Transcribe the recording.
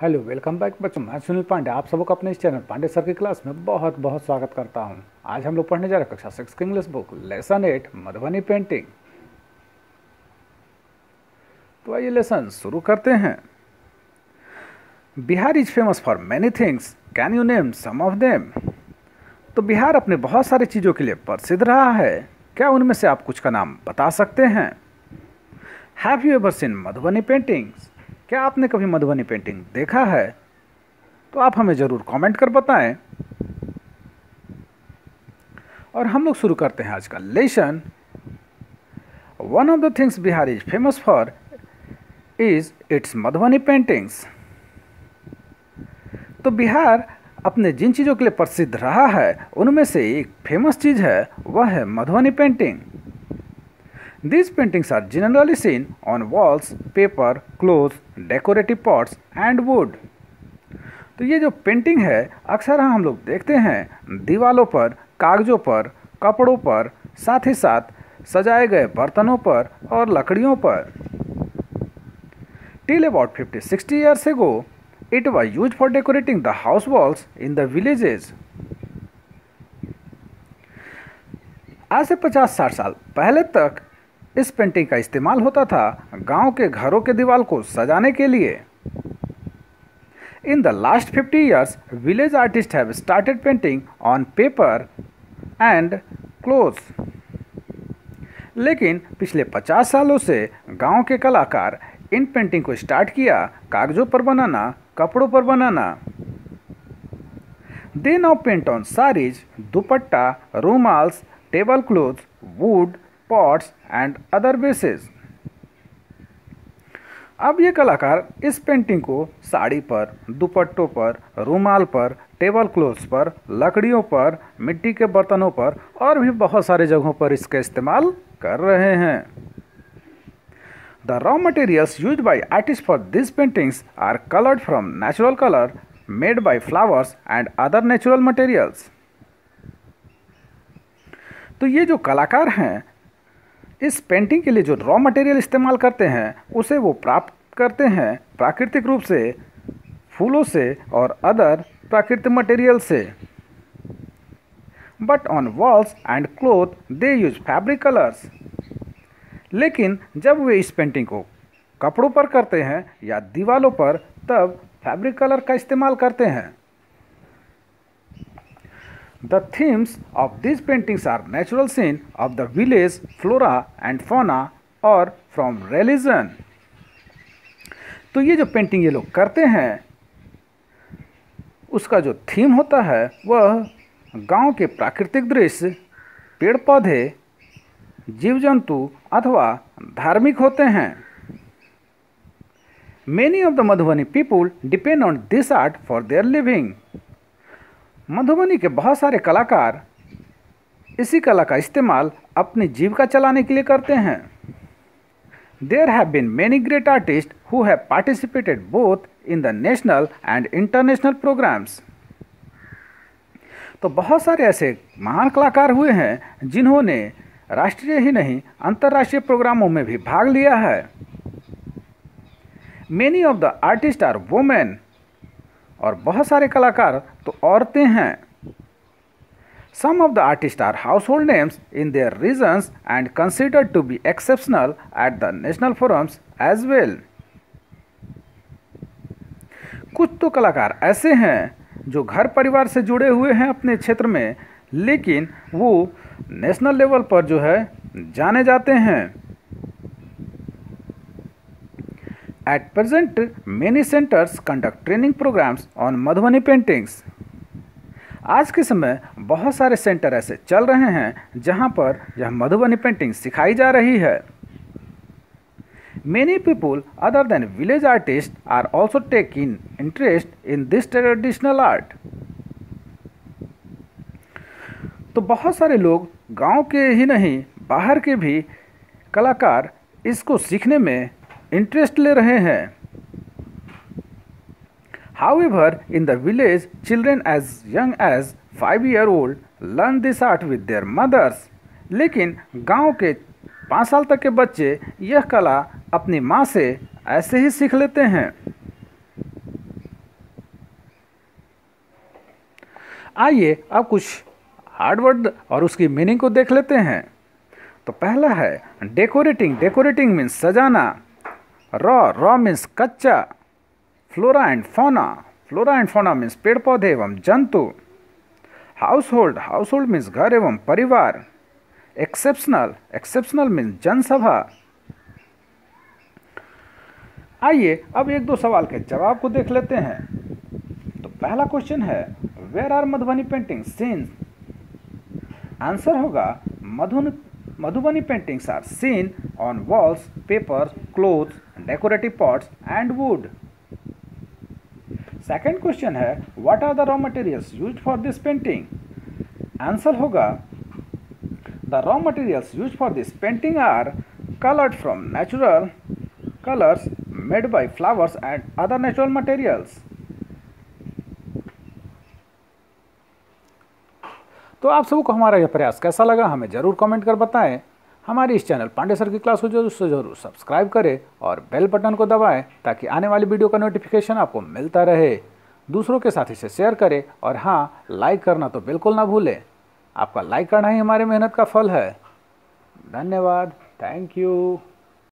Hello, welcome back बच्चों। मैं सुनील पांडे आप सबको अपने इस चैनल पांडे सर की क्लास में बहुत बहुत स्वागत करता हूं। आज हम लोग पढ़ने जा रहे हैं कक्षा 6 की English book lesson 8 Madhubani painting. तो आइए लेसन शुरू करते हैं। Bihar is famous for many things, can you name some of them. तो बिहार अपने बहुत सारी चीज़ों के लिए प्रसिद्ध रहा है, क्या उनमें से आप कुछ का नाम बता सकते हैं। Have you ever seen Madhubani paintings, क्या आपने कभी मधुबनी पेंटिंग देखा है। तो आप हमें ज़रूर कमेंट कर बताएं। और हम लोग शुरू करते हैं आज का lesson. One of the things Bihar is famous for is it's Madhubani paintings. तो बिहार अपने जिन चीज़ों के लिए प्रसिद्ध रहा है उनमें से एक फेमस चीज़ है, वह है Madhubani painting. These paintings are generally seen on walls, paper, clothes, decorative pots and wood. तो ये जो पेंटिंग है अक्सर हम लोग देखते हैं दीवारों पर, कागजों पर, कपड़ों पर, साथ ही साथ सजाए गए बर्तनों पर और लकड़ियों पर। Till about 50-60 years ago, it was used for decorating the house walls in the villages. आज से 50-60 साल पहले तक इस पेंटिंग का इस्तेमाल होता था गांव के घरों के दीवार को सजाने के लिए। In the last 50 years, village artist have started painting on paper and clothes. लेकिन पिछले 50 सालों से गांव के कलाकार इन पेंटिंग को स्टार्ट किया कागजों पर बनाना, कपड़ों पर बनाना। They now paint on saris, dupatta, rumals, table cloths, wood, pots and other bases. अब ये कलाकार इस पेंटिंग को साड़ी पर, दुपट्टों पर, रूमाल पर, टेबल क्लॉथ्स पर, लकड़ियों पर, मिट्टी के बर्तनों पर और भी बहुत सारे जगहों पर इसका इस्तेमाल कर रहे हैं। The raw materials used by artist for this paintings are coloured from natural colour made by flowers and other natural materials. तो ये जो कलाकार हैं इस पेंटिंग के लिए जो रॉ मटेरियल इस्तेमाल करते हैं उसे वो प्राप्त करते हैं प्राकृतिक रूप से, फूलों से और अदर प्राकृतिक मटेरियल से। But on walls and cloth they use fabric colours. लेकिन जब वे इस पेंटिंग को कपड़ों पर करते हैं या दीवारों पर तब फैब्रिक कलर का इस्तेमाल करते हैं। The themes of these paintings are natural scene of the village, flora and fauna or from religion. तो ये जो पेंटिंग ये लोग करते हैं उसका जो थीम होता है वह गांव के प्राकृतिक दृश्य, पेड़ पौधे, जीव जंतु अथवा धार्मिक होते हैं। Many of the Madhubani people depend on this art for their living. Madhubani के बहुत सारे कलाकार इसी कला का इस्तेमाल अपनी जीविका चलाने के लिए करते हैं। There have been many great artist who have participated both in the national and international programmes. तो बहुत सारे ऐसे महान कलाकार हुए हैं जिन्होंने राष्ट्रीय ही नहीं अंतर्राष्ट्रीय प्रोग्रामों में भी भाग लिया है। Many of the artist are women, और बहुत सारे कलाकार तो औरतें हैं। Some of the artist are household names in their regions and considered to be exceptional at the national forums as well. कुछ तो कलाकार ऐसे हैं जो घर परिवार से जुड़े हुए हैं अपने क्षेत्र में, लेकिन वो नेशनल लेवल पर जो है जाने जाते हैं। At present, many centers conduct training programs on Madhubani paintings. आज के समय बहुत सारे सेंटर ऐसे चल रहे हैं जहां पर यह मधुबनी पेंटिंग सिखाई जा रही है। Many people other than village artists are also taking interest in this traditional art. तो बहुत सारे लोग गांव के ही नहीं बाहर के भी कलाकार इसको सीखने में इंटरेस्ट ले रहे हैं। However, in the village, children as young as 5-year-old learn this art with their mothers. लेकिन गांव के 5 साल तक के बच्चे यह कला अपनी माँ से ऐसे ही सीख लेते हैं। आइए अब कुछ हार्ड वर्ड और उसकी मीनिंग को देख लेते हैं। तो पहला है डेकोरेटिंग। डेकोरेटिंग मीन्स सजाना। रॉ मीन्स कच्चा। Flora and fauna. Flora and fauna means पेड़ पौधे एवं जंतु। हाउसहोल्ड। हाउसहोल्ड मीन्स घर एवं परिवार। एक्सेप्शनल। एक्सेप्शनल मीन्स जनसभा। आइए अब एक दो सवाल के जवाब को देख लेते हैं। तो पहला क्वेश्चन है where are Madhubani painting seen. Answer होगा Madhubani paintings are seen on walls, paper, clothes, decorative pots and wood. Second question है what are the raw materials used for this painting. Answer होगा the raw materials used for this painting are colored from natural colors made by flowers and other natural materials. तो आप सबको हमारा यह प्रयास कैसा लगा हमें ज़रूर कमेंट कर बताएं। हमारी इस चैनल पांडे सर की क्लास को जरूर सब्सक्राइब करें और बेल बटन को दबाएं ताकि आने वाली वीडियो का नोटिफिकेशन आपको मिलता रहे। दूसरों के साथ इसे शेयर करें और हाँ, लाइक करना तो बिल्कुल ना भूलें। आपका लाइक करना ही हमारी मेहनत का फल है। धन्यवाद। Thank you.